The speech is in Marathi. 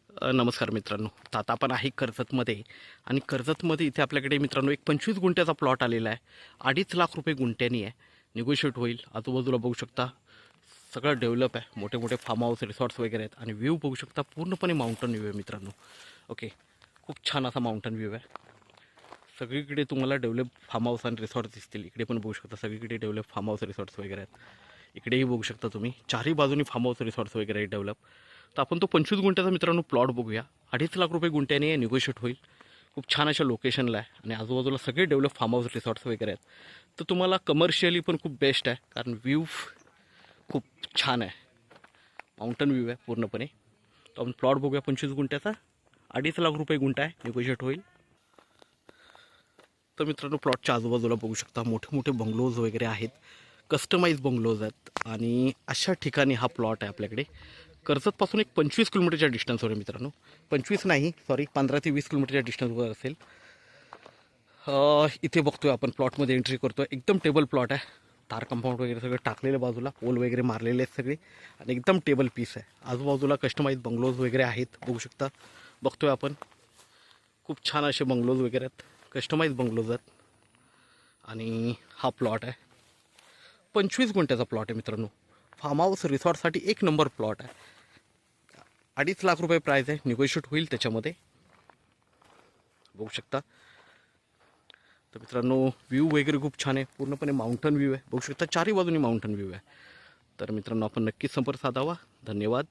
नमस्कार मित्रांनो. तर आता आपण आहे कर्जतमध्ये आणि कर्जतमध्ये इथे आपल्याकडे मित्रांनो एक 25 गुंठ्याचा प्लॉट आलेला आहे. 2.5 लाख रुपये गुंठ्यानी आहे. निगोशिएट होईल. आजूबाजूला बघू शकता सगळं डेव्हलप आहे. मोठे मोठे फार्म हाऊस रिसॉर्ट्स वगैरे आहेत आणि व्ह्यू बघू शकता पूर्णपणे माउंटन व्ह्यू आहे मित्रांनो. ओके, खूप छान असा माउंटन व्ह्यू आहे. सगळीकडे तुम्हाला डेव्हलप फार्म हाऊस आणि रिसॉर्ट दिसतील. इकडे पण बघू शकता सगळीकडे डेव्हलप फार्म हाऊस रिसॉर्ट्स वगैरे आहेत. इकडेही बघू शकता तुम्ही चारही बाजूनी फार्म हाऊस रिसॉर्ट्स वगैरे आहेत डेव्हलप. तर आपण तो 25 गुंठ्याचा मित्रांनो प्लॉट बघूया. 2.5 लाख रुपये गुंठ्याने निगोशिएट होईल. खूप छान अशा लोकेशनला आहे आणि आजूबाजूला सगळे डेव्हलप फार्म हाऊस रिसॉर्ट्स वगैरे आहेत. तर तुम्हाला कमर्शियली पण खूप बेस्ट आहे कारण व्ह्यू खूप छान आहे. माउंटन व्ह्यू आहे पूर्णपणे. तो आपण प्लॉट बघूया 25 गुंठ्याचा. 2.5 लाख रुपये गुंठा आहे. निगोशिएट होईल. तर मित्रांनो प्लॉटच्या आजूबाजूला बघू शकता मोठे मोठे बंगलोज वगैरे आहेत. कस्टमाइज बंगलोज आहेत आणि अशा ठिकाणी हा प्लॉट आहे आपल्याकडे. कर्जतपासून एक 25 किलोमीटरच्या डिस्टन्सवर आहे मित्रांनो. 25 नाही, सॉरी, 15 ते 20 किलोमीटरच्या डिस्टन्सवर असेल. इथे बघतोय आपण प्लॉटमध्ये एंट्री करतोय. एकदम टेबल प्लॉट आहे. तार कंपाऊंड वगैरे सगळं टाकलेलं बाजूला, पोल वगैरे मारलेले आहेत सगळे आणि एकदम टेबल पीस आहे. आजूबाजूला कस्टमाइज बंगलोज वगैरे आहेत बघू शकता. बघतोय आपण खूप छान असे बंगलोज वगैरे आहेत. कस्टमाइज बंगलोज आहेत आणि हा प्लॉट आहे. 25 गुंठ्याचा प्लॉट आहे मित्रांनो. फार्म हाऊस रिसॉर्टसाठी एक नंबर प्लॉट आहे. 2.5 लाख रुपये प्राईज आहे. निगोशिएट होईल त्याच्यामध्ये बघू शकता. तर मित्रांनो व्ह्यू वगैरे खूप छान आहे. पूर्णपणे माउंटन व्ह्यू आहे बघू शकता. चारही बाजूनी माउंटन व्ह्यू आहे. तर मित्रांनो आपण नक्कीच संपर्क साधावा. धन्यवाद.